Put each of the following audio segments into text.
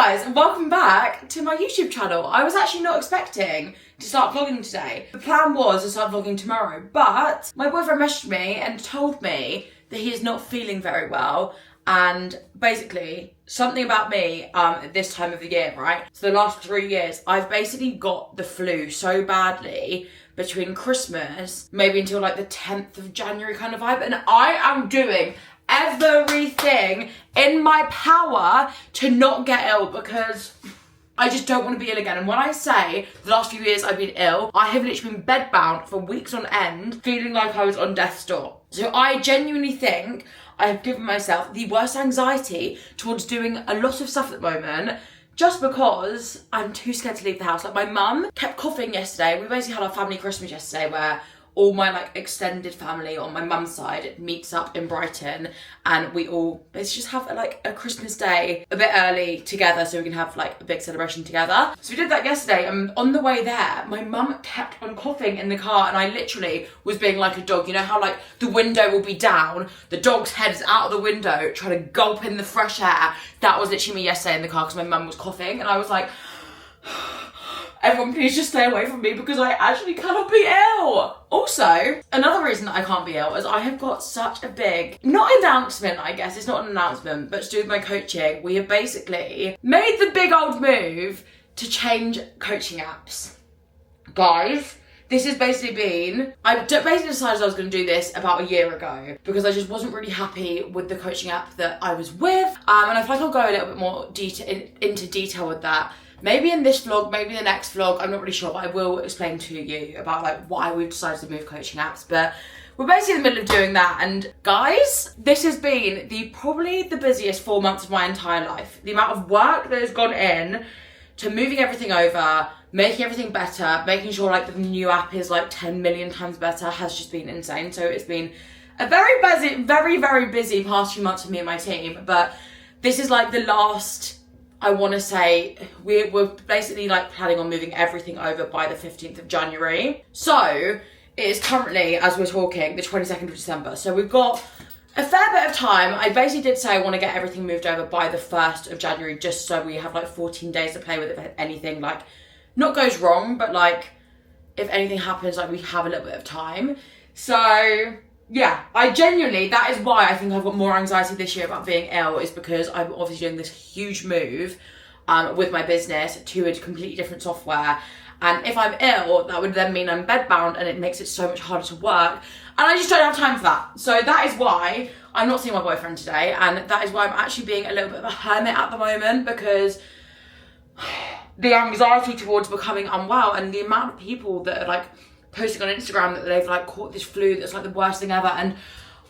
guys, and welcome back to my YouTube channel. I was actually not expecting to start vlogging today. The plan was to start vlogging tomorrow, but my boyfriend messaged me and told me that he is not feeling very well, and basically something about me at this time of the year, right? So the last 3 years, I've basically got the flu so badly between Christmas, maybe until like the 10th of January kind of vibe, and I am doing everything in my power to not get ill because I just don't want to be ill again. And when I say the last few years I've been ill, I have literally been bedbound for weeks on end, feeling like I was on death's door. So I genuinely think I have given myself the worst anxiety towards doing a lot of stuff at the moment, just because I'm too scared to leave the house. Like, my mum kept coughing yesterday. We basically had our family Christmas yesterday where all my like extended family on my mum's side meets up in Brighton, and we all basically just have like a Christmas day a bit early together so we can have like a big celebration together. So we did that yesterday, and on the way there, my mum kept on coughing in the car, and I literally was being like a dog. You know how like the window will be down, the dog's head is out of the window trying to gulp in the fresh air? That was literally me yesterday in the car because my mum was coughing, and I was like, everyone please just stay away from me because I actually cannot be ill. Also, another reason that I can't be ill is I have got such a big, not announcement, I guess, it's not an announcement, but to do with my coaching, we have basically made the big old move to change coaching apps. Guys, this has basically been, I basically decided I was going to do this about a year ago because I just wasn't really happy with the coaching app that I was with. And I feel like I'll go a little bit more into detail with that. Maybe in this vlog, maybe the next vlog, I'm not really sure, but I will explain to you about like why we've decided to move coaching apps. But we're basically in the middle of doing that, and guys, this has been probably the busiest 4 months of my entire life. The amount of work that has gone in to moving everything over, making everything better, making sure like the new app is like 10 million times better has just been insane. So it's been a very busy, very busy past few months for me and my team, but this is like the last, I want to say, we're basically like planning on moving everything over by the 15th of January. So it is currently, as we're talking, the 22nd of December. So we've got a fair bit of time. I basically did say I want to get everything moved over by the 1st of January, just so we have like 14 days to play with it if anything like not goes wrong, but like if anything happens, like we have a little bit of time. So yeah, I genuinely, that is why I think I've got more anxiety this year about being ill, is because I'm obviously doing this huge move with my business to a completely different software. And if I'm ill, that would then mean I'm bedbound, and it makes it so much harder to work. And I just don't have time for that. So that is why I'm not seeing my boyfriend today. And that is why I'm actually being a little bit of a hermit at the moment, because the anxiety towards becoming unwell and the amount of people that are like posting on Instagram that they've like caught this flu that's like the worst thing ever, and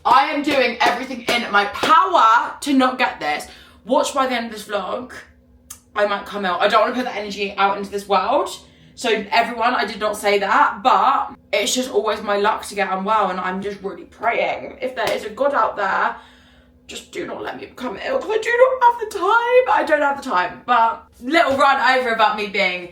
I am doing everything in my power to not get this. Watch by the end of this vlog, I might come out. I don't want to put that energy out into this world. So everyone, I did not say that, but it's just always my luck to get unwell, and I'm just really praying, if there is a God out there, just do not let me become ill, because I do not have the time. I don't have the time. But little rant over about me being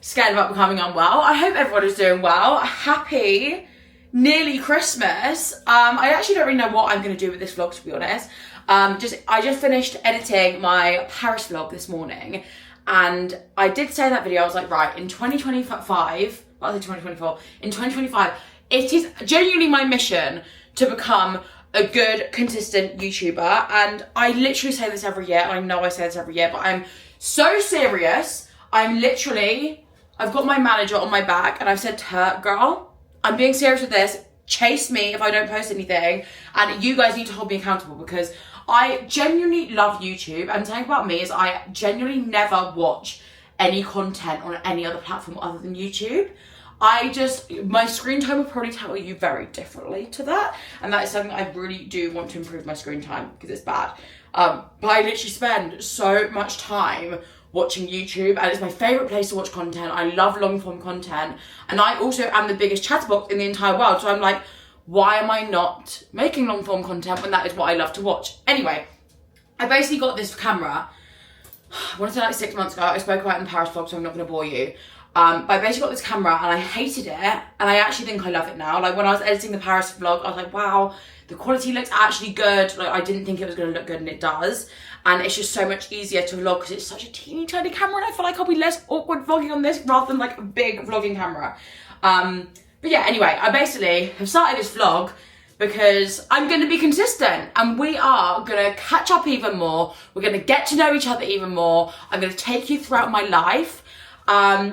scared about becoming unwell. I hope everyone is doing well. Happy nearly Christmas. I actually don't really know what I'm going to do with this vlog, to be honest. I just finished editing my Paris vlog this morning, and I did say in that video, I was like, right, in 2025, well, I said 2024, in 2025, it is genuinely my mission to become a good, consistent YouTuber. And I literally say this every year. I know I say this every year, but I'm so serious. I've got my manager on my back, and I've said to her, girl, I'm being serious with this. Chase me if I don't post anything, and you guys need to hold me accountable, because I genuinely love YouTube. And something about me is I genuinely never watch any content on any other platform other than YouTube. My screen time will probably tell you very differently to that, and that is something I really do want to improve, my screen time, because it's bad. But I literally spend so much time watching YouTube, and it's my favourite place to watch content. I love long form content, and I also am the biggest chatterbox in the entire world, so I'm like, why am I not making long form content when that is what I love to watch? Anyway, I basically got this camera, I want to say like 6 months ago. I spoke about it in the Paris vlog, so I'm not going to bore you. But I basically got this camera, and I hated it, and I actually think I love it now. Like, when I was editing the Paris vlog, I was like, wow, the quality looks actually good. Like, I didn't think it was going to look good, and it does. and it's just so much easier to vlog because it's such a teeny tiny camera, and I feel like I'll be less awkward vlogging on this rather than like a big vlogging camera. But yeah, anyway, I basically have started this vlog because I'm going to be consistent, and we are going to catch up even more. We're going to get to know each other even more. I'm going to take you throughout my life,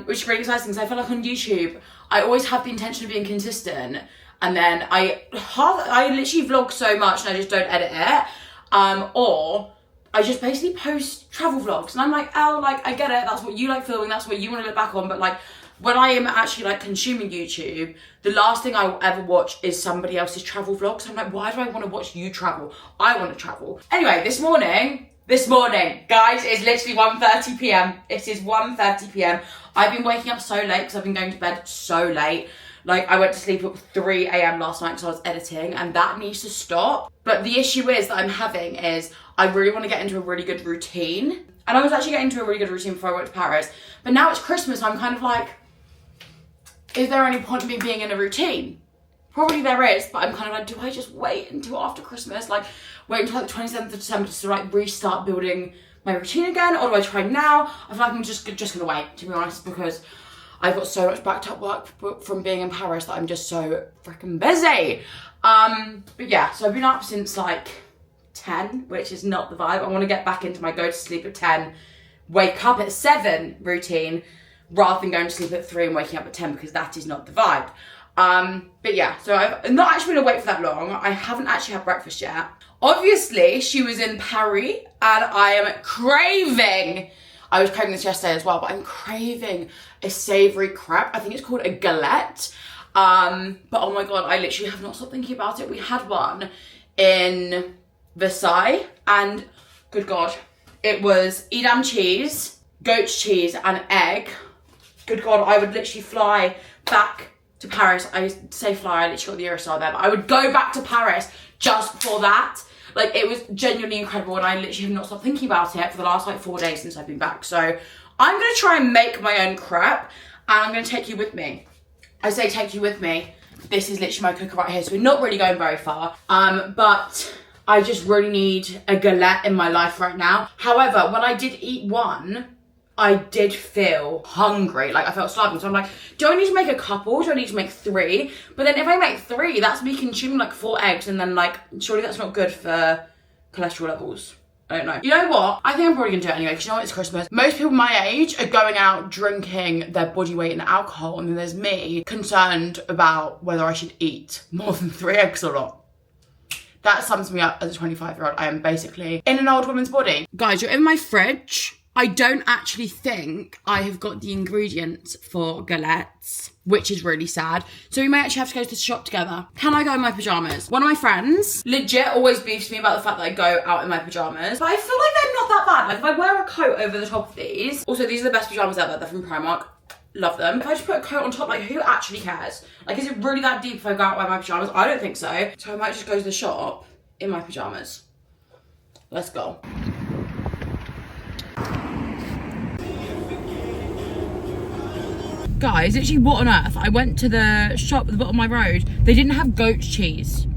which is really exciting because I feel like on YouTube, I always have the intention of being consistent, and then I literally vlog so much and I just don't edit it, or I just basically post travel vlogs, and I'm like, oh, like, I get it, that's what you like filming, that's what you want to look back on, but like, when I am actually like consuming YouTube, the last thing I will ever watch is somebody else's travel vlogs. I'm like, why do I want to watch you travel? I want to travel. Anyway, this morning, guys, it's literally 1:30 p.m. It is 1:30 p.m. I've been waking up so late because I've been going to bed so late. Like, I went to sleep at 3 a.m. last night because I was editing, and that needs to stop. But the issue is that I'm having is I really want to get into a really good routine. And I was actually getting into a really good routine before I went to Paris. But now it's Christmas, I'm kind of like, is there any point in me being in a routine? Probably there is, but I'm kind of like, do I just wait until after Christmas? Like, wait until like the 27th of December to like restart building my routine again? Or do I try now? I feel like I'm just gonna wait, to be honest, because I've got so much backed up work from being in Paris that I'm just so freaking busy. But yeah, so I've been up since like 10, which is not the vibe. I want to get back into my go to sleep at 10, wake up at 7 routine, rather than going to sleep at 3 and waking up at 10, because that is not the vibe. But yeah, so I'm not actually gonna wait for that long. I haven't actually had breakfast yet. Obviously, she was in Paris, and I am craving, I was craving this yesterday as well, but I'm craving a savoury crepe. I think it's called a galette. But oh my God, I literally have not stopped thinking about it. We had one in Versailles, and good God, it was Edam cheese, goat's cheese, and egg. Good God, I would literally fly back to Paris. I say fly, I literally got the Eurostar there, but I would go back to Paris just for that. Like, it was genuinely incredible, and I literally have not stopped thinking about it for the last like 4 days since I've been back. So I'm gonna try and make my own crepe, and I'm gonna take you with me. I say take you with me. This is literally my cooker right here, so we're not really going very far. But I just really need a galette in my life right now. However, when I did eat one, I did feel hungry, like I felt starving. So I'm like, do I need to make a couple? Do I need to make 3? But then if I make 3, that's me consuming like 4 eggs, and then like, surely that's not good for cholesterol levels. I don't know. You know what? I think I'm probably gonna do it anyway, because you know what, it's Christmas. Most people my age are going out drinking their body weight in alcohol, and then there's me concerned about whether I should eat more than 3 eggs or not. That sums me up as a 25-year-old. I am basically in an old woman's body. Guys, you're in my fridge. I don't actually think I have got the ingredients for galettes, which is really sad. So we may actually have to go to the shop together. Can I go in my pyjamas? One of my friends legit always beefs me about the fact that I go out in my pyjamas, but I feel like they're not that bad. Like, if I wear a coat over the top of these, also these are the best pyjamas ever, they're from Primark. Love them. If I just put a coat on top, like, who actually cares? Like, is it really that deep if I go out wear my pyjamas? I don't think so. So I might just go to the shop in my pyjamas. Let's go. Guys, literally, what on earth? I went to the shop at the bottom of my road. They didn't have goat's cheese.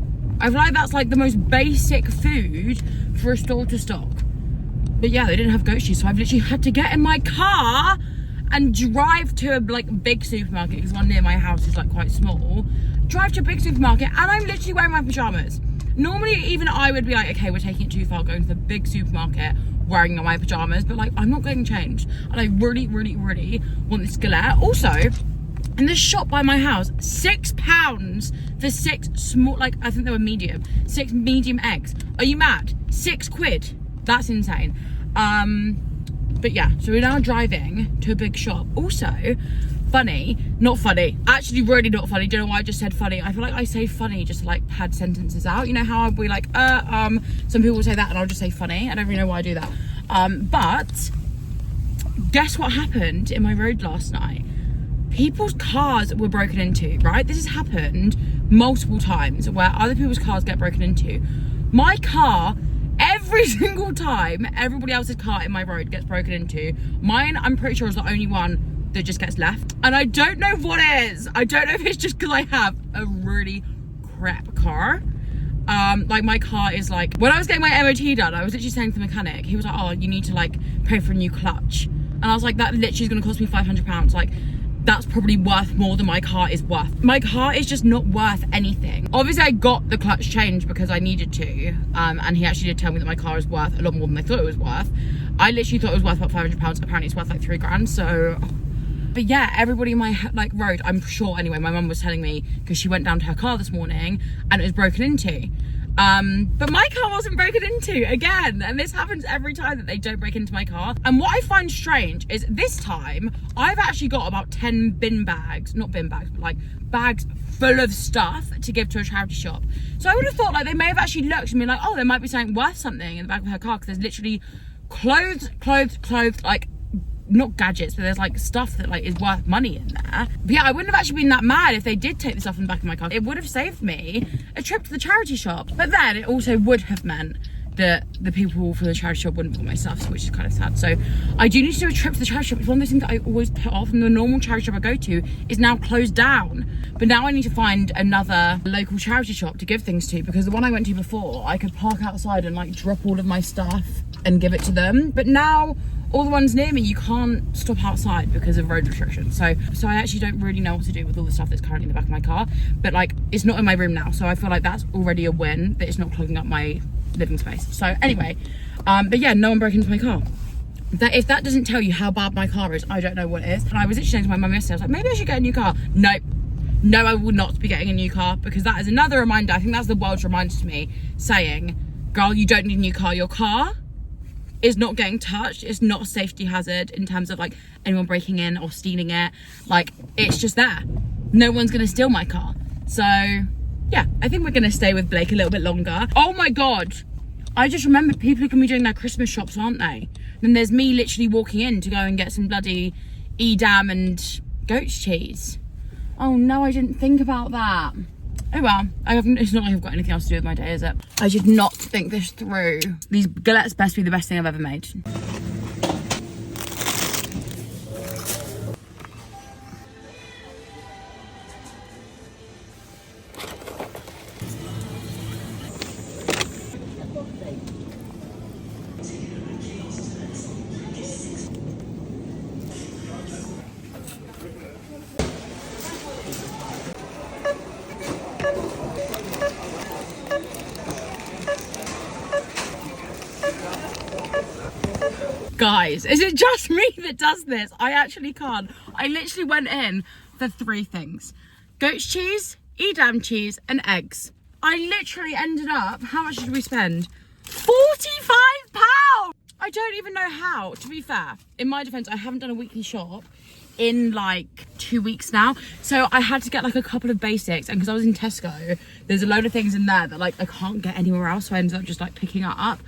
I feel like that's like the most basic food for a store to stock. But yeah, they didn't have goat's cheese, so I've literally had to get in my car and drive to a like big supermarket, because one near my house is like quite small. Drive to a big supermarket, and I'm literally wearing my pajamas. Normally, even I would be like, okay, we're taking it too far, going to the big supermarket wearing my pajamas, but like, I'm not getting changed, and I really, really, really want this galette. Also, in this shop by my house, £6 for 6 small, like, I think they were medium, 6 medium eggs. Are you mad? £6. That's insane. But yeah, so we're now driving to a big shop. Also, funny, not funny, actually really not funny. Don't know why I just said funny. I feel like I say funny just to like pad sentences out. You know how I'll be like, some people will say that and I'll just say funny. I don't really know why I do that. But guess what happened in my road last night? People's cars were broken into, right? This has happened multiple times where other people's cars get broken into. My car, every single time everybody else's car in my road gets broken into, mine, I'm pretty sure, is the only one that just gets left. And I don't know what it is. I don't know if it's just because I have a really crap car. Like my car is like, when I was getting my MOT done, I was literally saying to the mechanic, he was like, oh, you need to like pay for a new clutch. And I was like, that literally is gonna cost me £500. Like, that's probably worth more than my car is worth. My car is just not worth anything. Obviously I got the clutch changed because I needed to, and he actually did tell me that my car is worth a lot more than I thought it was worth. I literally thought it was worth about £500, apparently it's worth like £3,000, so. But yeah, everybody in my like road, I'm sure anyway, my mum was telling me, because she went down to her car this morning and it was broken into. But my car wasn't broken into again, and this happens every time that they don't break into my car. And what I find strange is this time I've actually got about 10 bin bags, not bin bags, but like bags full of stuff to give to a charity shop. So I would have thought like they may have actually looked and been like, oh, there might be something worth something in the back of her car, because there's literally clothes, like not gadgets, but there's like stuff that like is worth money in there. But yeah, I wouldn't have actually been that mad if they did take the stuff in the back of my car. It would have saved me a trip to the charity shop. But then it also would have meant that the people from the charity shop wouldn't want my stuff, which is kind of sad. So I do need to do a trip to the charity shop. It's one of those things that I always put off, and the normal charity shop I go to is now closed down. But now I need to find another local charity shop to give things to, because the one I went to before, I could park outside and like drop all of my stuff and give it to them. But now all the ones near me, you can't stop outside because of road restrictions. So I actually don't really know what to do with all the stuff that's currently in the back of my car. But like, it's not in my room now, so I feel like that's already a win, that it's not clogging up my living space. So anyway, but yeah, no one broke into my car. If that doesn't tell you how bad my car is, I don't know what is. And I was literally saying to my mum yesterday, I was like, maybe I should get a new car. Nope. No, I will not be getting a new car, because that is another reminder. I think that's the world's reminder to me, saying, girl, you don't need a new car. Your car is not getting touched. It's not a safety hazard in terms of like anyone breaking in or stealing it. Like, it's just there. No one's gonna steal my car. So yeah, I think we're gonna stay with Blake a little bit longer. Oh my God, I just remembered people can be doing their Christmas shops, aren't they? Then there's me literally walking in to go and get some bloody Edam and goat's cheese. Oh no, I didn't think about that. Oh well, it's not like I've got anything else to do with my day, is it? I did not think this through. These galettes best be the best thing I've ever made. Guys, is it just me that does this? I actually can't. I literally went in for 3 things: goat's cheese, Edam cheese, and eggs. I literally ended up, how much did we spend? £45! I don't even know how, to be fair. In my defense, I haven't done a weekly shop in like 2 weeks now, so I had to get like a couple of basics, and because I was in Tesco, there's a load of things in there that like I can't get anywhere else, so I ended up just like picking it up.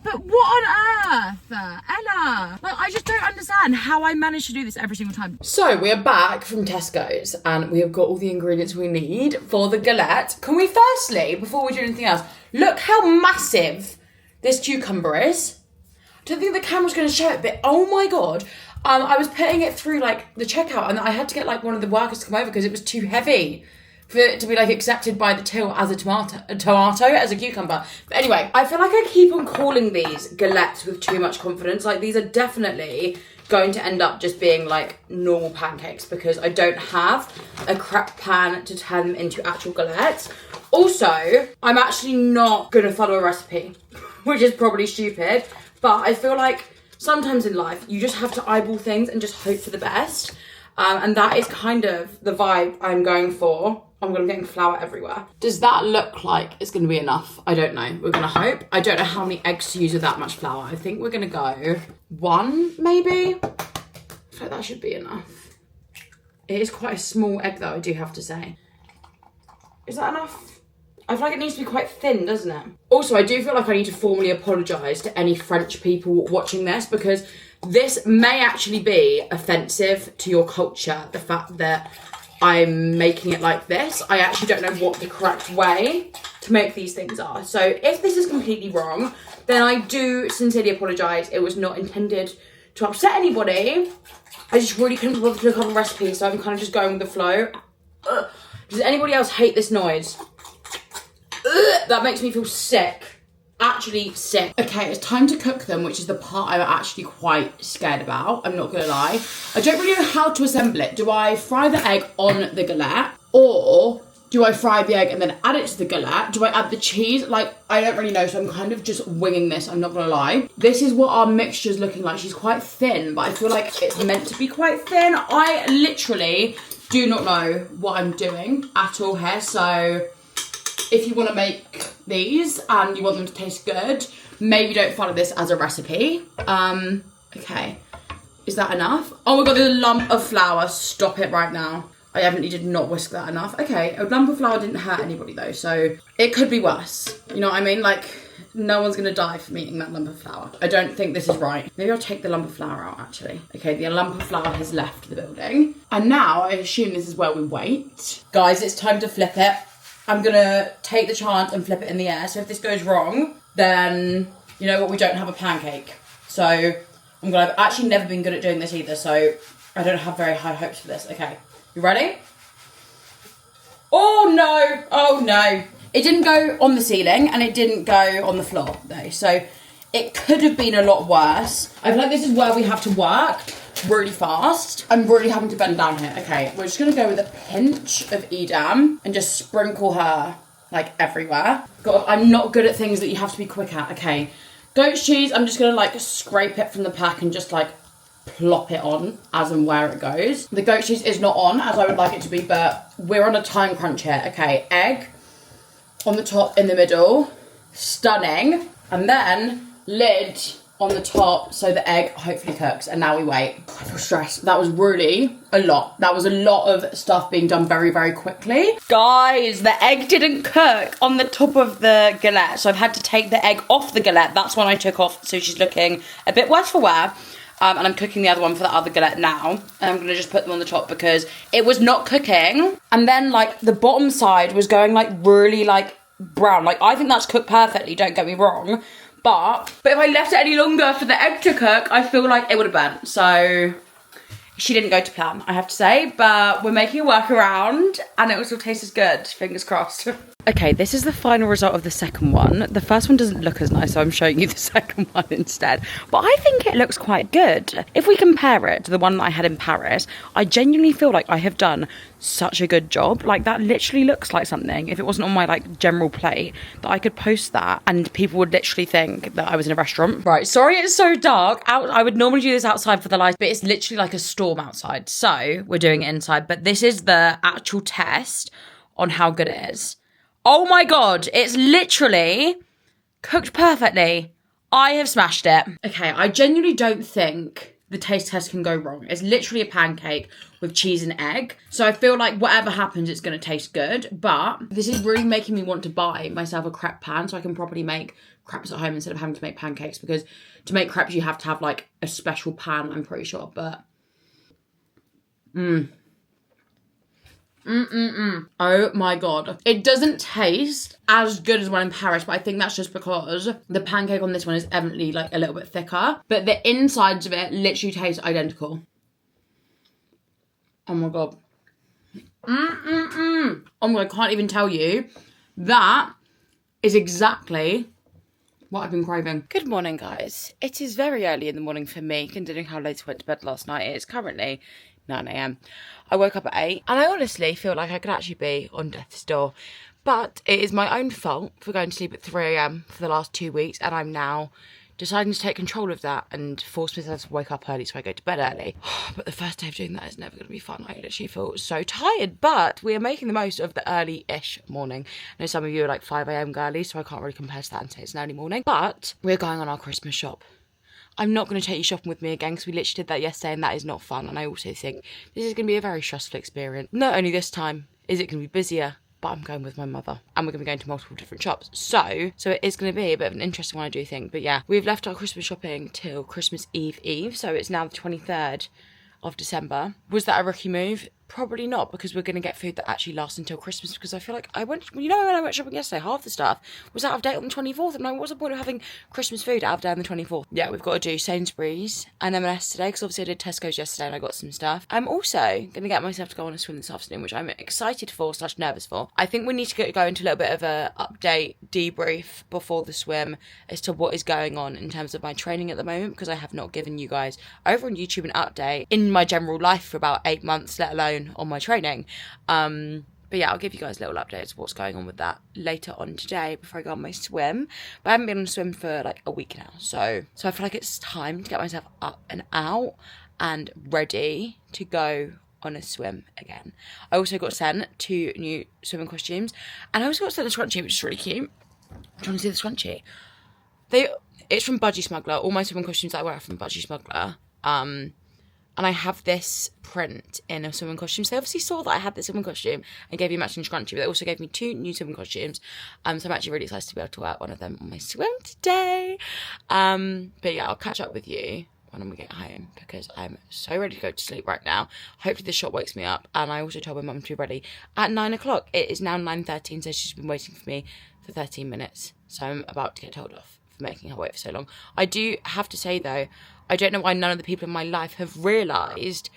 But what on earth, Ella? Like, I just don't understand how I manage to do this every single time. So we are back from Tesco's and we have got all the ingredients we need for the galette. Can we firstly, before we do anything else, look how massive this cucumber is? I don't think the camera's going to show it, but oh my God. I was putting it through like the checkout, and I had to get like one of the workers to come over because it was too heavy for it to be like accepted by the till as a tomato as a cucumber. But anyway, I feel like I keep on calling these galettes with too much confidence. Like, these are definitely going to end up just being like normal pancakes because I don't have a crap pan to turn them into actual galettes. Also, I'm actually not gonna follow a recipe, which is probably stupid, but I feel like sometimes in life you just have to eyeball things and just hope for the best. And that is kind of the vibe I'm going for. I'm getting flour everywhere. Does that look like it's gonna be enough? I don't know. We're gonna hope. I don't know how many eggs to use with that much flour. I think we're gonna go 1, maybe. I feel like that should be enough. It is quite a small egg though, I do have to say. Is that enough? I feel like it needs to be quite thin, doesn't it? Also, I do feel like I need to formally apologise to any French people watching this, because this may actually be offensive to your culture, the fact that I'm making it like this. I actually don't know what the correct way to make these things are. So if this is completely wrong, then I do sincerely apologise. It was not intended to upset anybody. I just really couldn't bother to look up a recipe, so I'm kind of just going with the flow. Ugh. Does anybody else hate this noise? That makes me feel sick. Actually sick. Okay, it's time to cook them, which is the part I'm actually quite scared about. I'm not gonna lie. I don't really know how to assemble it. Do I fry the egg on the galette, or do I fry the egg and then add it to the galette? Do I add the cheese? Like, I don't really know, so I'm kind of just winging this, I'm not gonna lie. This is what our mixture's looking like. She's quite thin, but I feel like it's meant to be quite thin. I literally do not know what I'm doing at all here, so if you want to make these and you want them to taste good, maybe don't follow this as a recipe. Okay, is that enough? Oh my god, there's a lump of flour. Stop it right now. I evidently did not whisk that enough. Okay, a lump of flour didn't hurt anybody though, so it could be worse. You know what I mean? Like, no one's gonna die from eating that lump of flour. I don't think this is right. Maybe I'll take the lump of flour out, actually. Okay, the lump of flour has left the building. And now, I assume this is where we wait. Guys, it's time to flip it. I'm gonna take the chance and flip it in the air. So if this goes wrong, then you know what, we don't have a pancake. So I've actually never been good at doing this either, so I don't have very high hopes for this. Okay, you ready? Oh no, oh no. It didn't go on the ceiling and it didn't go on the floor though. So it could have been a lot worse. I feel like this is where we have to work really fast. I'm really having to bend down here. Okay, we're just gonna go with a pinch of Edam and just sprinkle her like everywhere. God, I'm not good at things that you have to be quick at. Okay, goat cheese, I'm just gonna like scrape it from the pack and just like plop it on as and where it goes. The goat cheese is not on as I would like it to be, but we're on a time crunch here. Okay, egg on the top, in the middle, stunning, and then lid on the top so the egg hopefully cooks. And now we wait. I feel stressed. That was really a lot. That was a lot of stuff being done very, very quickly. Guys, the egg didn't cook on the top of the galette, so I've had to take the egg off the galette. That's one I took off, so she's looking a bit worse for wear. And I'm cooking the other one for the other galette now. And I'm gonna just put them on the top because it was not cooking. And then like the bottom side was going like really like brown. Like, I think that's cooked perfectly, don't get me wrong. But if I left it any longer for the egg to cook, I feel like it would have burnt. So she didn't go to plan, I have to say. But we're making a workaround and it will still taste as good, fingers crossed. Okay, this is the final result of the second one. The first one doesn't look as nice, so I'm showing you the second one instead. But I think it looks quite good. If we compare it to the one that I had in Paris, I genuinely feel like I have done such a good job. Like, that literally looks like something, if it wasn't on my like general plate, that I could post that and people would literally think that I was in a restaurant. Right, sorry it's so dark. I would normally do this outside for the lights, but it's literally like a storm outside. So we're doing it inside, but this is the actual test on how good it is. Oh my god, it's literally cooked perfectly. I have smashed it. Okay, I genuinely don't think the taste test can go wrong. It's literally a pancake with cheese and egg. So I feel like whatever happens, it's going to taste good. But this is really making me want to buy myself a crepe pan so I can properly make crepes at home instead of having to make pancakes. Because to make crepes, you have to have like a special pan, I'm pretty sure. But, oh my god. It doesn't taste as good as one in Paris, but I think that's just because the pancake on this one is evidently like a little bit thicker. But the insides of it literally taste identical. Oh my god. Oh my god, I can't even tell you. That is exactly what I've been craving. Good morning, guys. It is very early in the morning for me, considering how late I went to bed last night. It's currently 9 a.m. I woke up at 8 and I honestly feel like I could actually be on death's door. But it is my own fault for going to sleep at 3 a.m. for the last 2 weeks, and I'm now deciding to take control of that and force myself to wake up early so I go to bed early. But the first day of doing that is never going to be fun. I literally feel so tired, but we are making the most of the early-ish morning. I know some of you are like 5 a.m. girlies, so I can't really compare to that and say it's an early morning. But we're going on our Christmas shop. I'm not going to take you shopping with me again because we literally did that yesterday and that is not fun. And I also think this is going to be a very stressful experience. Not only this time is it going to be busier, but I'm going with my mother and we're going to be going to multiple different shops. So it is going to be a bit of an interesting one, I do think. But yeah, we've left our Christmas shopping till Christmas Eve. So it's now the 23rd of December. Was that a rookie move? probably not, because we're going to get food that actually lasts until Christmas, because I feel like when I went shopping yesterday, half the stuff was out of date on the 24th. I'm like, what's the point of having Christmas food out of date on the 24th? Yeah, we've got to do Sainsbury's and M&S today, because obviously I did Tesco's yesterday and I got some stuff. I'm also going to get myself to go on a swim this afternoon, which I'm excited for / nervous for. I think we need to go into a little bit of a update debrief before the swim as to what is going on in terms of my training at the moment, because I have not given you guys over on YouTube an update in my general life for about 8 months, let alone on my training. But yeah, I'll give you guys little updates of what's going on with that later on today before I go on my swim. But I haven't been on a swim for like a week now, so I feel like it's time to get myself up and out and ready to go on a swim again. I also got sent 2 new swimming costumes, and I also got sent a scrunchie, which is really cute. I'm trying to see the scrunchie. It's from Budgie Smuggler. All my swimming costumes that I wear are from Budgie Smuggler. And I have this print in a swimming costume. So they obviously saw that I had this swimming costume and gave me a matching scrunchie, but they also gave me 2 new swimming costumes. So I'm actually really excited to be able to wear one of them on my swim today. But yeah, I'll catch up with you when we get home, because I'm so ready to go to sleep right now. Hopefully this shot wakes me up. And I also told my mum to be ready at 9 o'clock. It is now 9:13, so she's been waiting for me for 13 minutes. So I'm about to get told off for making her wait for so long. I do have to say though, I don't know why none of the people in my life have realised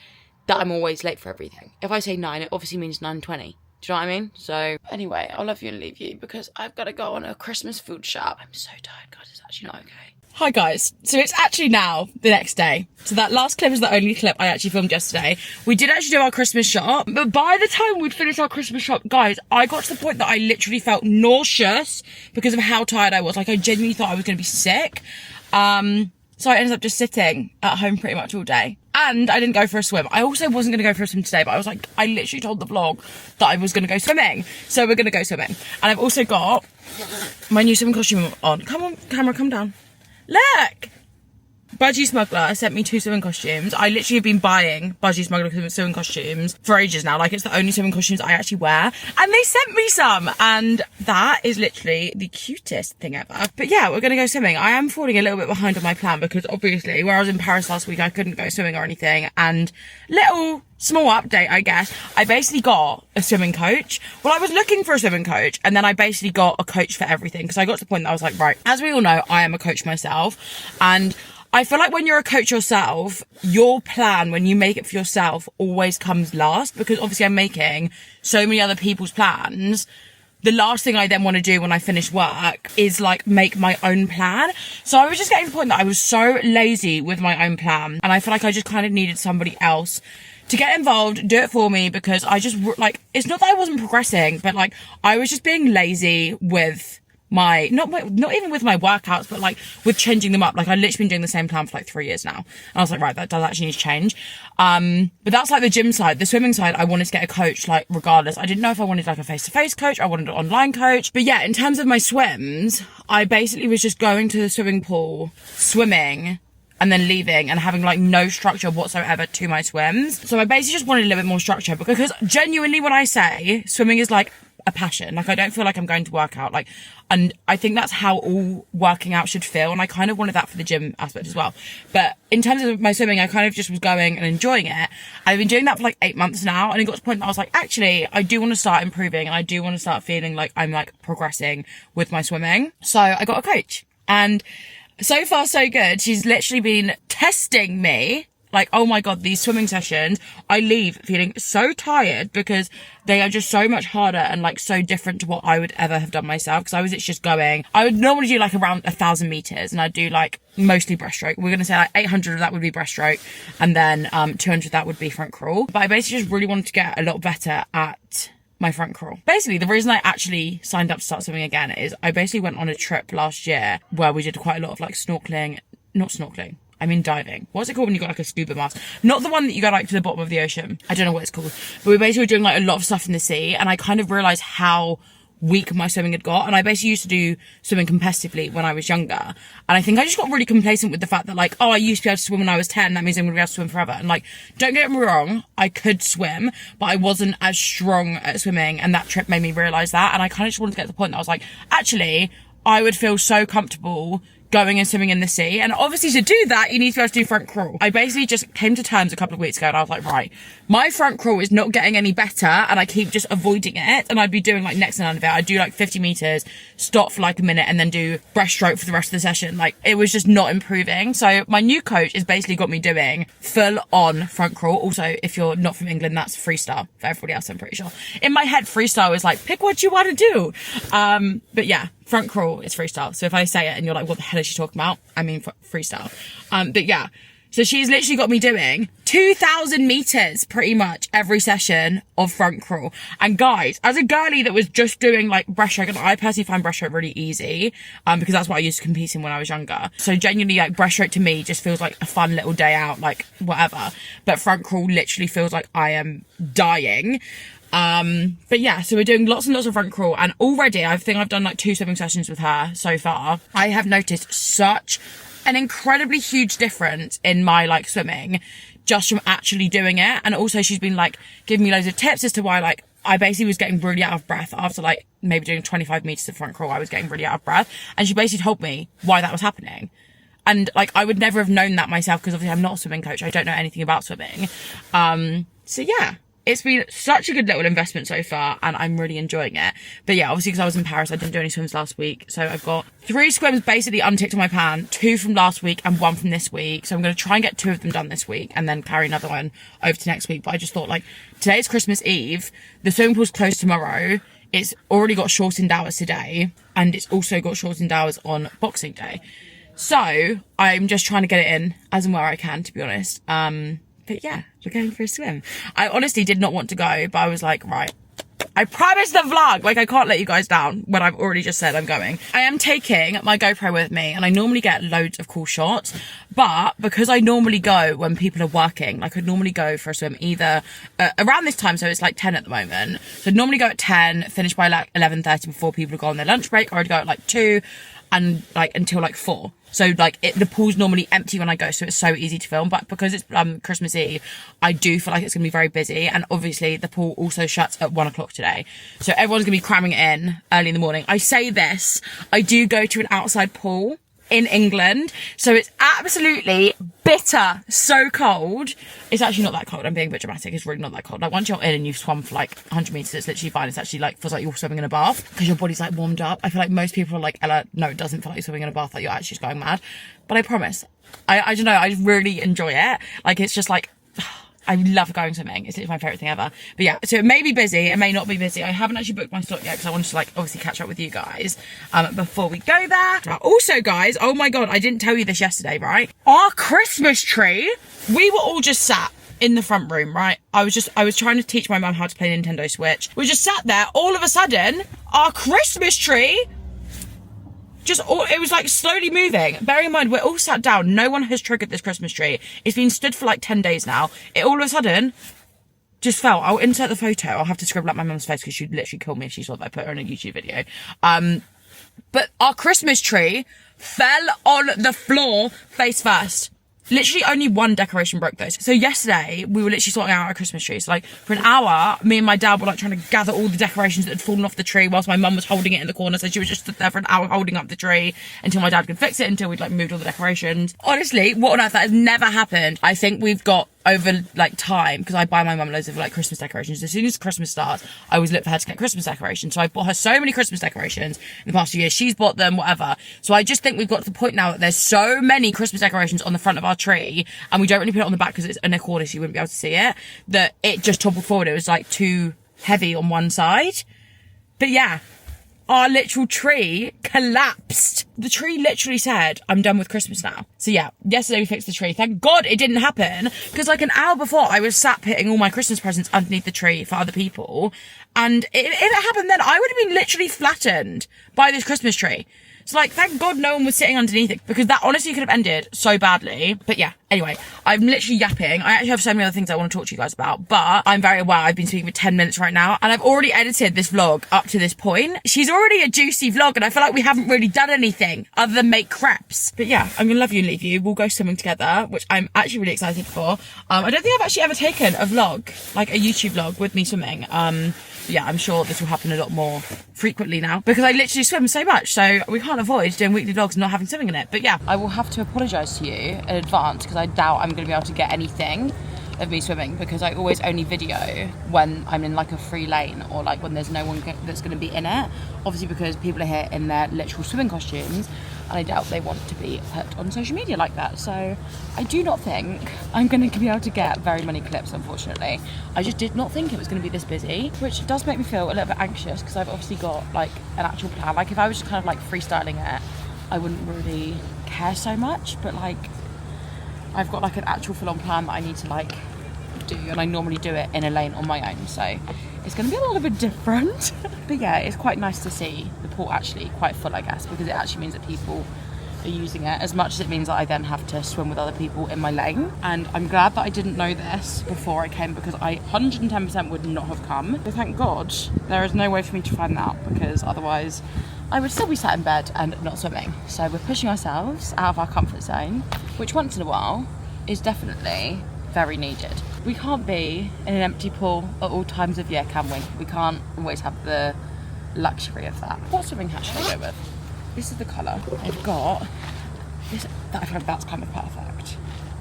that I'm always late for everything. If I say 9, it obviously means 9:20. Do you know what I mean? So anyway, I'll love you and leave you, because I've got to go on a Christmas food shop. I'm so tired, guys. It's actually not okay. Hi guys, so it's actually now the next day. So that last clip is the only clip I actually filmed yesterday. We did actually do our Christmas shop, but by the time we'd finished our Christmas shop, guys, I got to the point that I literally felt nauseous because of how tired I was. Like, I genuinely thought I was going to be sick. So I ended up just sitting at home pretty much all day. And I didn't go for a swim. I also wasn't going to go for a swim today, but I was like, I literally told the vlog that I was going to go swimming. So we're going to go swimming. And I've also got my new swimming costume on. Come on, camera, come down. Look! Budgie Smuggler sent me 2 swimming costumes. I literally have been buying Budgie Smuggler swimming costumes for ages now. Like, it's the only swimming costumes I actually wear. And they sent me some. And that is literally the cutest thing ever. But yeah, we're going to go swimming. I am falling a little bit behind on my plan because obviously where I was in Paris last week, I couldn't go swimming or anything. And little small update, I guess. I basically got a swimming coach. Well, I was looking for a swimming coach, and then I basically got a coach for everything, because I got to the point that I was like, right, as we all know, I am a coach myself. And I feel like when you're a coach yourself, your plan, when you make it for yourself, always comes last, because obviously I'm making so many other people's plans. The last thing I then want to do when I finish work is like make my own plan. So I was just getting to the point that I was so lazy with my own plan, and I feel like I just kind of needed somebody else to get involved, do it for me, because I just, like, it's not that I wasn't progressing, but like, I was just being lazy with not even with my workouts, but like with changing them up. Like, I've literally been doing the same plan for like 3 years now. And I was like, right, that does actually need to change. But that's like the gym side. The swimming side, I wanted to get a coach, like, regardless. I didn't know if I wanted like a face-to-face coach. I wanted an online coach. But yeah, in terms of my swims, I basically was just going to the swimming pool, swimming, and then leaving and having like no structure whatsoever to my swims. So I basically just wanted a little bit more structure, because genuinely when I say swimming is like a passion, like I don't feel like I'm going to work out, like, and I think that's how all working out should feel, and I kind of wanted that for the gym aspect as well. But in terms of my swimming, I kind of just was going and enjoying it. I've been doing that for like 8 months now, and it got to the point that I was like, actually, I do want to start improving, and I do want to start feeling like I'm like progressing with my swimming. So I got a coach, and so far so good. She's literally been testing me. Like, oh my God, these swimming sessions, I leave feeling so tired because they are just so much harder and like so different to what I would ever have done myself. Because I was just going, I would normally do like around 1,000 meters, and I'd do like mostly breaststroke. We're going to say like 800 of that would be breaststroke, and then 200 of that would be front crawl. But I basically just really wanted to get a lot better at my front crawl. Basically, the reason I actually signed up to start swimming again is I basically went on a trip last year where we did quite a lot of like diving. What's it called when you got like a scuba mask? Not the one that you go like to the bottom of the ocean. I don't know what it's called. But we basically were doing like a lot of stuff in the sea, and I kind of realised how weak my swimming had got. And I basically used to do swimming competitively when I was younger. And I think I just got really complacent with the fact that like, oh, I used to be able to swim when I was 10. That means I'm going to be able to swim forever. And like, don't get me wrong, I could swim, but I wasn't as strong at swimming. And that trip made me realise that. And I kind of just wanted to get to the point that I was like, actually, I would feel so comfortable going and swimming in the sea. And obviously to do that, you need to be able to do front crawl. I basically just came to terms a couple of weeks ago and I was like, right, my front crawl is not getting any better and I keep just avoiding it. And I'd be doing like next to none of it. I'd do like 50 meters, stop for like a minute and then do breaststroke for the rest of the session. Like it was just not improving. So my new coach has basically got me doing full on front crawl. Also, if you're not from England, that's freestyle for everybody else, I'm pretty sure. In my head, freestyle is like, pick what you want to do. But yeah, front crawl is freestyle. So if I say it and you're like, what the hell is she talking about? I mean, freestyle. But yeah, so she's literally got me doing 2,000 meters pretty much every session of front crawl. And guys, as a girly that was just doing like breaststroke, and I personally find breaststroke really easy, because that's what I used to compete in when I was younger. So genuinely like breaststroke to me just feels like a fun little day out, like whatever. But front crawl literally feels like I am dying. But yeah, so we're doing lots and lots of front crawl, and already I think I've done like 2 swimming sessions with her so far. I have noticed such an incredibly huge difference in my like swimming just from actually doing it. And also she's been like giving me loads of tips as to why like I basically was getting really out of breath after like maybe doing 25 meters of front crawl. I was getting really out of breath, and she basically told me why that was happening. And like I would never have known that myself because obviously I'm not a swimming coach. I don't know anything about swimming. So yeah. It's been such a good little investment so far, and I'm really enjoying it. But yeah, obviously because I was in Paris, I didn't do any swims last week. So I've got 3 swims basically unticked on my plan, 2 from last week and 1 from this week. So I'm going to try and get 2 of them done this week and then carry another one over to next week. But I just thought like, today's Christmas Eve, the swimming pool's closed tomorrow. It's already got shortened hours today, and it's also got shortened hours on Boxing Day. So I'm just trying to get it in as and where I can, to be honest. But yeah, we're going for a swim. I honestly did not want to go, but I was like, right, I promised the vlog. Like, I can't let you guys down when I've already just said I'm going. I am taking my GoPro with me, and I normally get loads of cool shots. But because I normally go when people are working, like I'd normally go for a swim either around this time. So it's like 10 at the moment. So I'd normally go at 10, finish by like 11:30 before people go on their lunch break, or I'd go at like 2 and like until like 4. So like the pool's normally empty when I go, so it's so easy to film. But because it's Christmas Eve, I do feel like it's gonna be very busy. And obviously the pool also shuts at 1 o'clock today, so everyone's gonna be cramming it in early in the morning. I say this, I do go to an outside pool in England, so it's absolutely bitter, so cold. It's actually not that cold, I'm being a bit dramatic, it's really not that cold. Like once you're in and you've swum for like 100 meters, it's literally fine. It's actually like feels like you're swimming in a bath because your body's like warmed up. I feel like most people are like, Ella, no, it doesn't feel like you're swimming in a bath, like you're actually just going mad. But I promise, I don't know, I really enjoy it. Like it's just like, I love going swimming. It's literally my favourite thing ever. But yeah, so it may be busy, it may not be busy. I haven't actually booked my slot yet because I wanted to like obviously catch up with you guys before we go there. Also guys, oh my god, I didn't tell you this yesterday, right? Our Christmas tree, we were all just sat in the front room, right? I was trying to teach my mum how to play Nintendo Switch. We just sat there, all of a sudden, our Christmas tree it was like slowly moving. Bearing in mind, we're all sat down. No one has triggered this Christmas tree. It's been stood for like 10 days now. It all of a sudden just fell. I'll insert the photo. I'll have to scribble up my mum's face because she'd literally kill me if she saw that I put her in a YouTube video. But our Christmas tree fell on the floor face first. Literally only 1 decoration broke though. So yesterday we were literally sorting out our Christmas tree. So like for an hour, me and my dad were like trying to gather all the decorations that had fallen off the tree whilst my mum was holding it in the corner. So she was just stood there for an hour holding up the tree until my dad could fix it, until we'd like moved all the decorations. Honestly, what on earth? That has never happened. I think we've got over like time, because I buy my mum loads of like Christmas decorations. As soon as Christmas starts, I always look for her to get Christmas decorations. So I bought her so many Christmas decorations in the past few years. She's bought them, whatever. So I just think we've got to the point now that there's so many Christmas decorations on the front of our tree, and we don't really put it on the back because it's in a corner, so you wouldn't be able to see it, that it just toppled forward. It was like too heavy on one side. But yeah, our literal tree collapsed. The tree literally said, I'm done with Christmas now. So yeah, yesterday we fixed the tree. Thank God it didn't happen, because like an hour before I was sat putting all my Christmas presents underneath the tree for other people. And if it happened then, I would have been literally flattened by this Christmas tree. So like, thank God no one was sitting underneath it, because that honestly could have ended so badly. But yeah, Anyway, I'm literally yapping. I actually have so many other things I want to talk to you guys about, but I'm very aware I've been speaking for 10 minutes right now, and I've already edited this vlog up to this point. She's already a juicy vlog, and I feel like we haven't really done anything other than make crepes. But yeah, I'm gonna love you and leave you. We'll go swimming together, which I'm actually really excited for. I don't think I've actually ever taken a vlog, like a YouTube vlog with me swimming. Yeah, I'm sure this will happen a lot more frequently now because I literally swim so much, so we can't avoid doing weekly vlogs and not having swimming in it. But yeah, I will have to apologise to you in advance because I doubt I'm going to be able to get anything of me swimming because I always only video when I'm in like a free lane or like when there's no one that's going to be in it. Obviously because people are here in their literal swimming costumes and I doubt they want to be put on social media like that. So I do not think I'm going to be able to get very many clips, unfortunately. I just did not think it was going to be this busy, which does make me feel a little bit anxious because I've obviously got like an actual plan. Like if I was just kind of like freestyling it, I wouldn't really care so much, but like I've got like an actual full-on plan that I need to like do, and I normally do it in a lane on my own, so it's going to be a little bit different. But yeah, it's quite nice to see the pool actually quite full, I guess, because it actually means that people are using it as much as it means that I then have to swim with other people in my lane. And I'm glad that I didn't know this before I came because I 110% would not have come. So thank God there is no way for me to find that because otherwise I would still be sat in bed and not swimming. So we're pushing ourselves out of our comfort zone, which once in a while is definitely very needed. We can't be in an empty pool at all times of year, can we? We can't always have the luxury of that. What swimming hat should I go with? This is the colour. I've got this, that I feel like that's kind of perfect.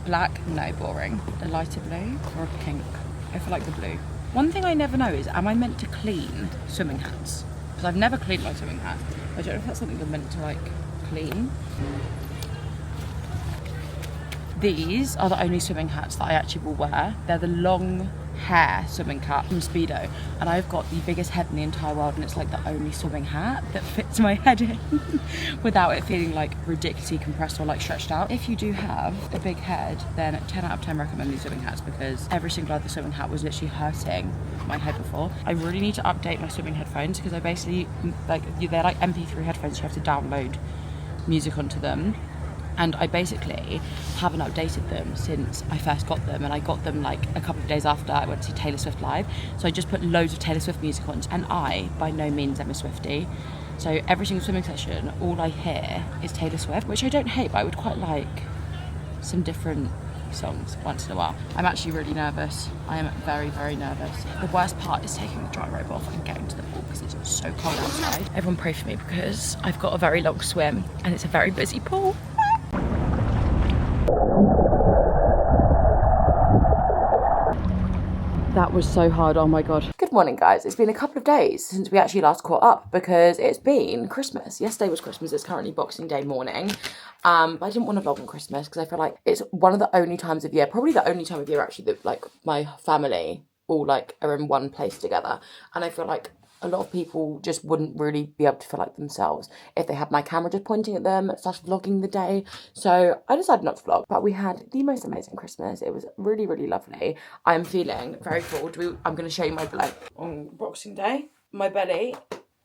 Black, no, boring. A lighter blue or a pink? I feel like the blue. One thing I never know is, am I meant to clean swimming hats? Because I've never cleaned my swimming hat. I don't know if that's something you're meant to like clean. These are the only swimming hats that I actually will wear. They're the long hair swimming cap from Speedo, and I've got the biggest head in the entire world, and it's like the only swimming hat that fits my head in without it feeling like ridiculously compressed or like stretched out. If you do have a big head, then 10 out of 10 recommend these swimming hats because every single other swimming hat was literally hurting my head before. I really need to update my swimming headphones because I basically like they're like MP3 headphones. You have to download music onto them. And I basically haven't updated them since I first got them, and I got them like a couple of days after I went to see Taylor Swift live. So I just put loads of Taylor Swift music on, and I, by no means, am a Swiftie. So every single swimming session, all I hear is Taylor Swift, which I don't hate, but I would quite like some different songs once in a while. I'm actually really nervous. I am very, very nervous. The worst part is taking the dry robe off and getting to the pool because it's so cold outside. Everyone pray for me because I've got a very long swim and it's a very busy pool. That was so hard, oh my God. Good morning, guys. It's been a couple of days since we actually last caught up because it's been Christmas. Yesterday was Christmas, it's currently Boxing Day morning. But I didn't want to vlog on Christmas because I feel like it's one of the only times of year, probably the only time of year actually that like my family all like are in one place together. And I feel like a lot of people just wouldn't really be able to feel like themselves if they had my camera just pointing at them, slash vlogging the day. So I decided not to vlog, but we had the most amazing Christmas. It was really, really lovely. I'm feeling very full. I'm going to show you my belly on Boxing Day. My belly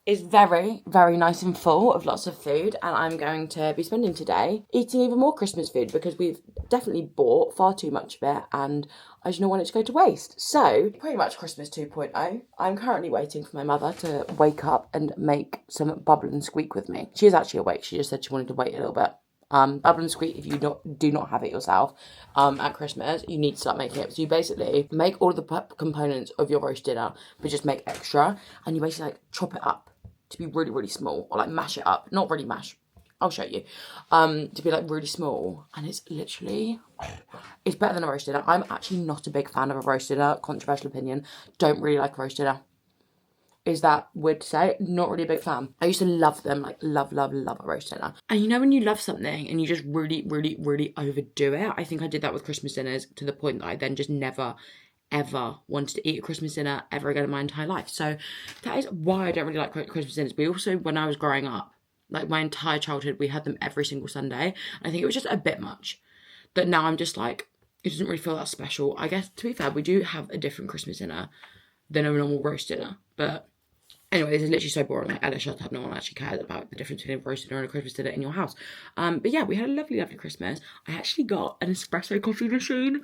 is very, very nice and full of lots of food, and I'm going to be spending today eating even more Christmas food because we've definitely bought far too much of it and I just don't want it to go to waste. So pretty much Christmas 2.0. I'm currently waiting for my mother to wake up and make some bubble and squeak with me. She is actually awake. She just said she wanted to wait a little bit. Bubble and squeak, if you do not have it yourself at Christmas, you need to start making it. So you basically make all of the components of your roast dinner, but just make extra, and you basically like chop it up to be really, really small, or like mash it up. Not really mash, I'll show you. To be like really small, and it's literally, it's better than a roast dinner. I'm actually not a big fan of a roast dinner, controversial opinion. Don't really like roast dinner. Is that weird to say? Not really a big fan. I used to love them, like love a roast dinner. And you know when you love something and you just really, really, really overdo it? I think I did that with Christmas dinners to the point that I then just never ever wanted to eat a Christmas dinner ever again in my entire life. So that is why I don't really like Christmas dinners. But also when I was growing up, like my entire childhood, we had them every single Sunday. I think it was just a bit much. But now I'm just like, it doesn't really feel that special. I guess, to be fair, we do have a different Christmas dinner than a normal roast dinner. But Anyway, this is literally so boring. Like, Ella, shut up. No one actually cares about the difference between a roasted dinner and a Christmas dinner in your house. But yeah, we had a lovely, lovely Christmas. I actually got an espresso coffee machine.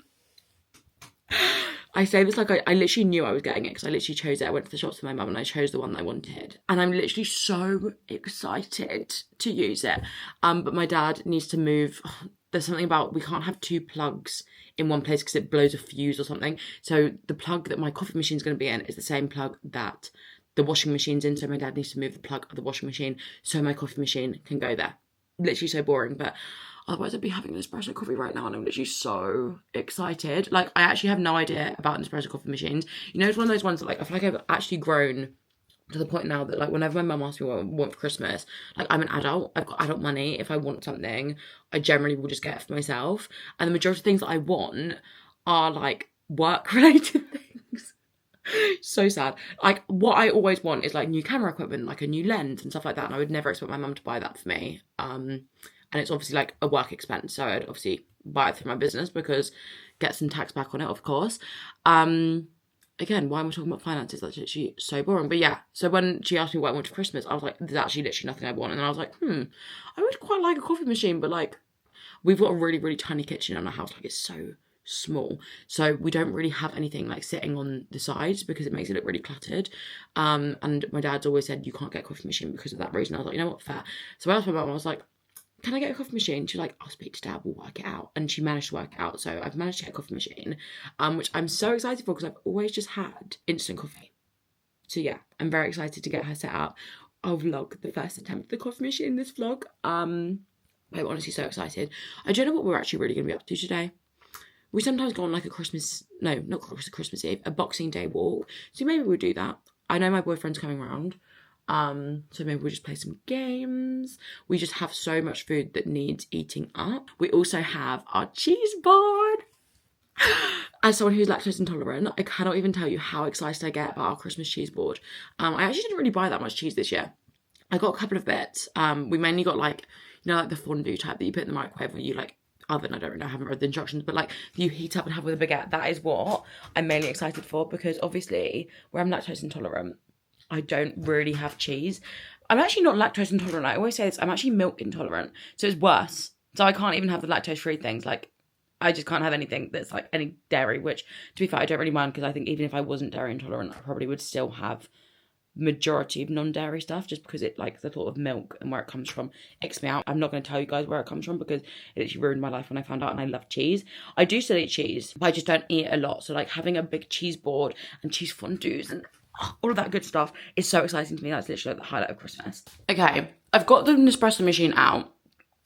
I say this like I literally knew I was getting it because I literally chose it. I went to the shops with my mum and I chose the one that I wanted. And I'm literally so excited to use it. But my dad needs to move. There's something about we can't have 2 plugs in one place because it blows a fuse or something. So the plug that my coffee machine is going to be in is the same plug that the washing machine's in, so my dad needs to move the plug of the washing machine so my coffee machine can go there. Literally so boring, but otherwise I'd be having an espresso coffee right now and I'm literally so excited. Like, I actually have no idea about an espresso coffee machines. You know, it's one of those ones that, like, I feel like I've actually grown to the point now that, like, whenever my mum asks me what I want for Christmas, like, I'm an adult, I've got adult money. If I want something, I generally will just get it for myself. And the majority of things that I want are, like, work-related things. So sad. Like, what I always want is like new camera equipment, like a new lens and stuff like that, and I would never expect my mum to buy that for me. And it's obviously like a work expense, so I'd obviously buy it through my business because get some tax back on it, of course. Again, why am I talking about finances? That's literally so boring. But yeah, so when she asked me what I want for Christmas, I was like, there's actually literally nothing I want. And then I was like, I would quite like a coffee machine, but like, we've got a really, really tiny kitchen in our house. Like, it's so small, so we don't really have anything like sitting on the sides because it makes it look really cluttered. And my dad's always said you can't get a coffee machine because of that reason. I was like, you know what, fair. So I asked my mum, I was like, can I get a coffee machine? She was like, I'll speak to Dad, we'll work it out. And she managed to work it out, so I've managed to get a coffee machine, which I'm so excited for because I've always just had instant coffee. So yeah, I'm very excited to get her set up. I'll vlog the first attempt at the coffee machine in this vlog. I'm honestly so excited. I don't know what we're actually really going to be up to today. We sometimes go on like a Christmas Eve, a Boxing Day walk. So maybe we'll do that. I know my boyfriend's coming round. So maybe we'll just play some games. We just have so much food that needs eating up. We also have our cheese board. As someone who's lactose intolerant, I cannot even tell you how excited I get about our Christmas cheese board. I actually didn't really buy that much cheese this year. I got a couple of bits. We mainly got like, you know, like the fondue type that you put in the microwave and you like, oven, I don't know, I haven't read the instructions, but like you heat up and have with a baguette. That is what I'm mainly excited for because obviously where I'm lactose intolerant, I don't really have cheese. I'm actually not lactose intolerant. I always say this, I'm actually milk intolerant, so it's worse. So I can't even have the lactose free things. Like, I just can't have anything that's like any dairy, which to be fair, I don't really mind because I think even if I wasn't dairy intolerant, I probably would still have majority of non-dairy stuff just because it, like, the thought of milk and where it comes from icks me out. I'm not going to tell you guys where it comes from because it actually ruined my life when I found out, and I love cheese. I do still eat cheese, but I just don't eat it a lot. So like having a big cheese board and cheese fondues and all of that good stuff is so exciting to me. That's literally like the highlight of Christmas. Okay, I've got the Nespresso machine out.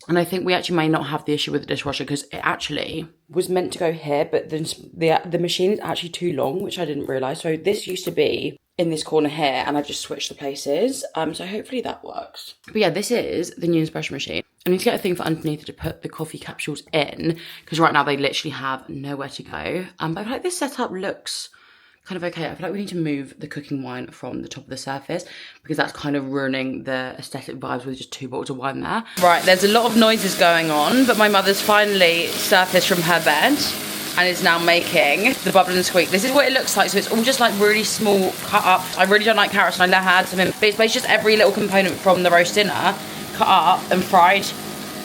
And I think we actually may not have the issue with the dishwasher because it actually was meant to go here, but the machine is actually too long, which I didn't realise. So this used to be in this corner here, and I've just switched the places. So hopefully that works. But yeah, this is the new espresso machine. I need to get a thing for underneath to put the coffee capsules in because right now they literally have nowhere to go. But I feel like this setup looks kind of okay. I feel like we need to move the cooking wine from the top of the surface because that's kind of ruining the aesthetic vibes with just 2 bottles of wine there. Right, there's a lot of noises going on, but my mother's finally surfaced from her bed and is now making the bubble and squeak. This is what it looks like, so it's all just like really small cut up. I really don't like carrots and I let her add some in, but it's basically just every little component from the roast dinner cut up and fried.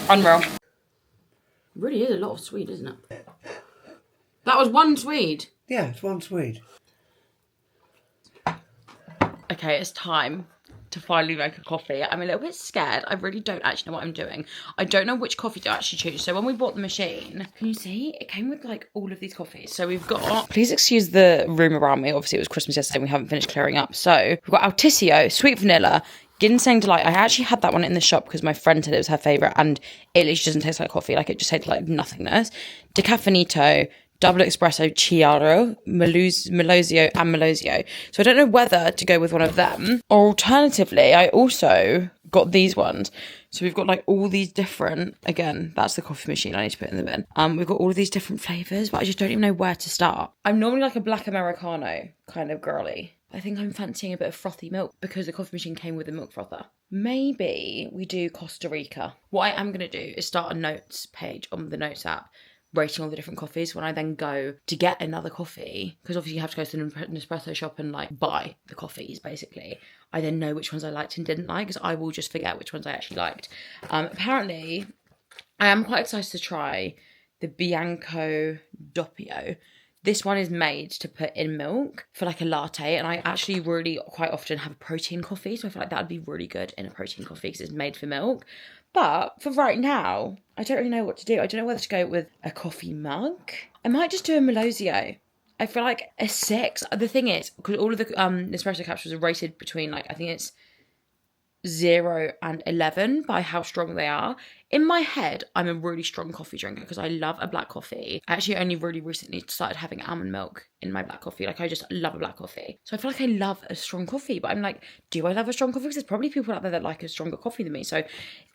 Unreal. It really is a lot of Swede, isn't it? That was 1 Swede. Yeah, it's 1 Swede. Okay, it's time to finally make a coffee. I'm a little bit scared. I really don't actually know what I'm doing. I don't know which coffee to actually choose. So when we bought the machine, can you see? It came with like all of these coffees. So we've got, please excuse the room around me. Obviously it was Christmas yesterday and we haven't finished clearing up. So we've got Altisio, Sweet Vanilla, Ginseng Delight. I actually had that one in the shop because my friend said it was her favourite and it literally doesn't taste like coffee. Like, it just tastes like nothingness. Decaffeinito, Double Espresso, Chiaro, Melosio and Melosio. So I don't know whether to go with one of them. Or alternatively, I also got these ones. So we've got like all these different, again, that's the coffee machine I need to put in the bin. We've got all of these different flavours, but I just don't even know where to start. I'm normally like a black Americano kind of girly. I think I'm fancying a bit of frothy milk because the coffee machine came with a milk frother. Maybe we do Costa Rica. What I am going to do is start a notes page on the notes app rating all the different coffees. When I then go to get another coffee, because obviously you have to go to an espresso shop and like buy the coffees basically, I then know which ones I liked and didn't like, because I will just forget which ones I actually liked. Apparently, I am quite excited to try the Bianco Doppio. This one is made to put in milk for like a latte, and I actually really quite often have a protein coffee, so I feel like that would be really good in a protein coffee because it's made for milk. But for right now, I don't really know what to do. I don't know whether to go with a coffee mug. I might just do a Melosio. I feel like a 6. The thing is, because all of the espresso capsules are rated between like, I think it's 0 and 11 by how strong they are. In my head, I'm a really strong coffee drinker because I love a black coffee. I actually only really recently started having almond milk in my black coffee. Like, I just love a black coffee. So I feel like I love a strong coffee, but I'm like, do I love a strong coffee? Because there's probably people out there that like a stronger coffee than me. So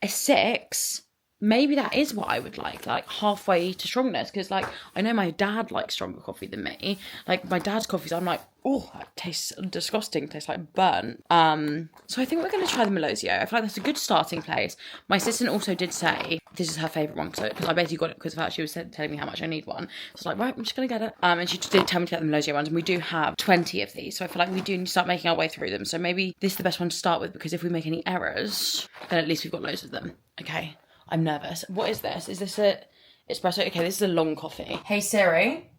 a 6, maybe that is what I would like halfway to strongness. Because like, I know my dad likes stronger coffee than me. Like, my dad's coffees, I'm like, oh, that tastes disgusting. It tastes like burnt. So I think we're going to try the Melosio. I feel like that's a good starting place. My assistant also did say this is her favourite one, because I basically got it because of her. She was telling me how much I need one. So I was like, right, I'm just going to get it. And she did tell me to get the Melosio ones, and we do have 20 of these. So I feel like we do need to start making our way through them. So maybe this is the best one to start with, because if we make any errors, then at least we've got loads of them. Okay, I'm nervous. What is this? Is this a espresso? Okay, this is a long coffee. Hey Siri,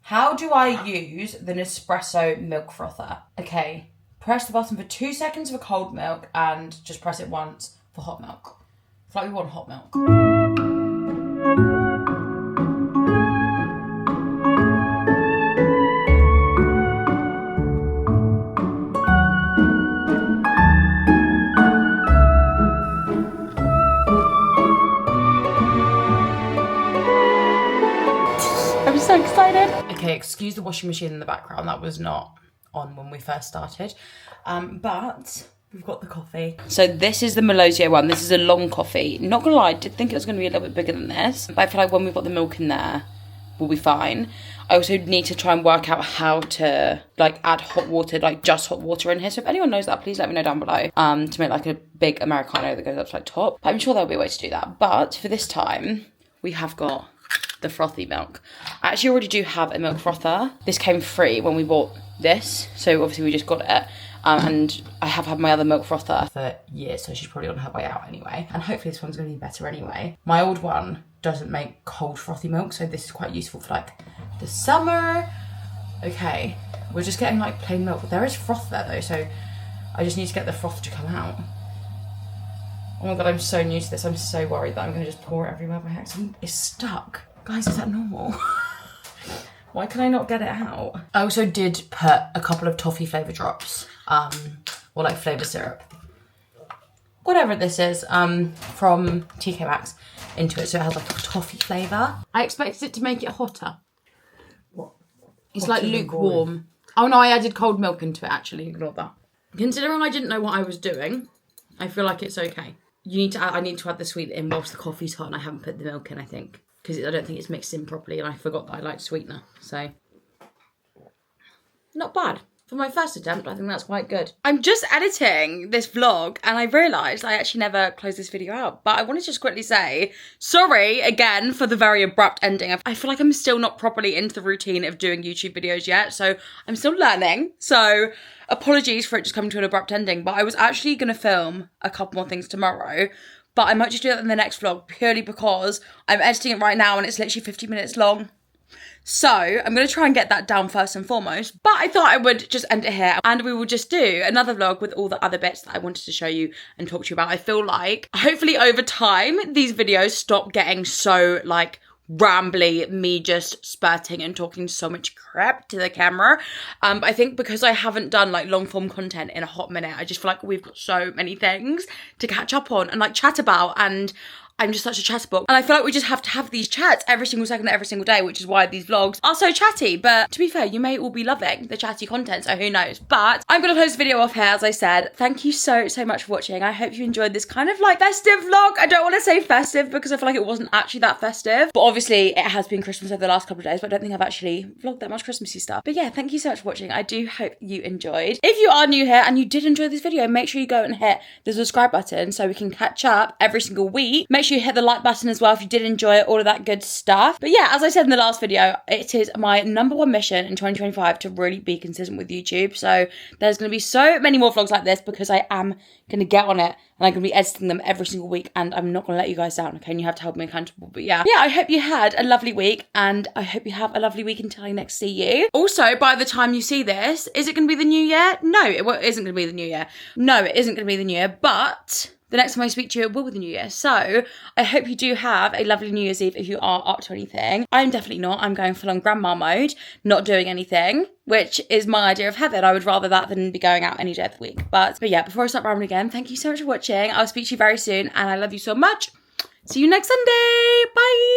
how do I use the Nespresso milk frother? Okay, press the button for 2 seconds for cold milk and just press it once for hot milk. I feel like we want hot milk. I'm so excited. Okay, excuse the washing machine in the background. That was not on when we first started. But we've got the coffee. So this is the Melosio one. This is a long coffee. Not gonna lie, I did think it was gonna be a little bit bigger than this. But I feel like when we've got the milk in there, we'll be fine. I also need to try and work out how to like add hot water, like just hot water in here. So if anyone knows that, please let me know down below. To make like a big Americano that goes up to like top. But I'm sure there'll be a way to do that. But for this time, we have got the frothy milk. I actually already do have a milk frother. This came free when we bought this, so obviously we just got it. And I have had my other milk frother for years, so she's probably on her way out anyway. And hopefully this one's going to be better anyway. My old one doesn't make cold frothy milk, so this is quite useful for like the summer. Okay, we're just getting like plain milk. There is froth there though, so I just need to get the froth to come out. Oh my god, I'm so new to this. I'm so worried that I'm going to just pour it everywhere by accident. It's stuck. Guys, is that normal? Why can I not get it out? I also did put a couple of toffee flavour drops, or like flavour syrup, whatever this is, from TK Maxx into it, so it has like a toffee flavour. I expected it to make it hotter. What? It's like lukewarm. Oh no, I added cold milk into it actually, ignore that. Considering I didn't know what I was doing, I feel like it's okay. I need to add the sweetener in whilst the coffee's hot, and I haven't put the milk in, I think. Because I don't think it's mixed in properly, and I forgot that I liked sweetener. So, not bad. For my first attempt, I think that's quite good. I'm just editing this vlog, and I realised I actually never closed this video out. But I want to just quickly say, sorry again for the very abrupt ending. I feel like I'm still not properly into the routine of doing YouTube videos yet, so I'm still learning. So, apologies for it just coming to an abrupt ending, but I was actually going to film a couple more things tomorrow. But I might just do that in the next vlog, purely because I'm editing it right now and it's literally 50 minutes long. So I'm going to try and get that down first and foremost. But I thought I would just end it here, and we will just do another vlog with all the other bits that I wanted to show you and talk to you about. I feel like, hopefully over time, these videos stop getting so like rambly, me just spurting and talking so much crap to the camera. But I think because I haven't done like long form content in a hot minute, I just feel like we've got so many things to catch up on and like chat about, and I'm just such a chatterbox. And I feel like we just have to have these chats every single second, every single day, which is why these vlogs are so chatty. But to be fair, you may all be loving the chatty content, so who knows. But I'm going to close the video off here, as I said. Thank you so much for watching. I hope you enjoyed this kind of like festive vlog. I don't want to say festive because I feel like it wasn't actually that festive. But obviously it has been Christmas over the last couple of days, but I don't think I've actually vlogged that much Christmassy stuff. But yeah, thank you so much for watching. I do hope you enjoyed. If you are new here and you did enjoy this video, make sure you go and hit the subscribe button so we can catch up every single week. Make make sure you hit the like button as well if you did enjoy it, all of that good stuff. But yeah, as I said in the last video, it is my #1 mission in 2025 to really be consistent with YouTube. So there's going to be so many more vlogs like this because I am going to get on it and I'm going to be editing them every single week, and I'm not going to let you guys down, okay? And you have to hold me accountable. But yeah, I hope you had a lovely week, and I hope you have a lovely week until I next see you. Also, by the time you see this, is it going to be the new year? No, it isn't going to be the new year. No, it isn't going to be the new year, but the next time I speak to you, it will be the new year. So I hope you do have a lovely New Year's Eve if you are up to anything. I'm definitely not. I'm going full on grandma mode, not doing anything, which is my idea of heaven. I would rather that than be going out any day of the week. But yeah, before I start rambling again, thank you so much for watching. I'll speak to you very soon, and I love you so much. See you next Sunday. Bye.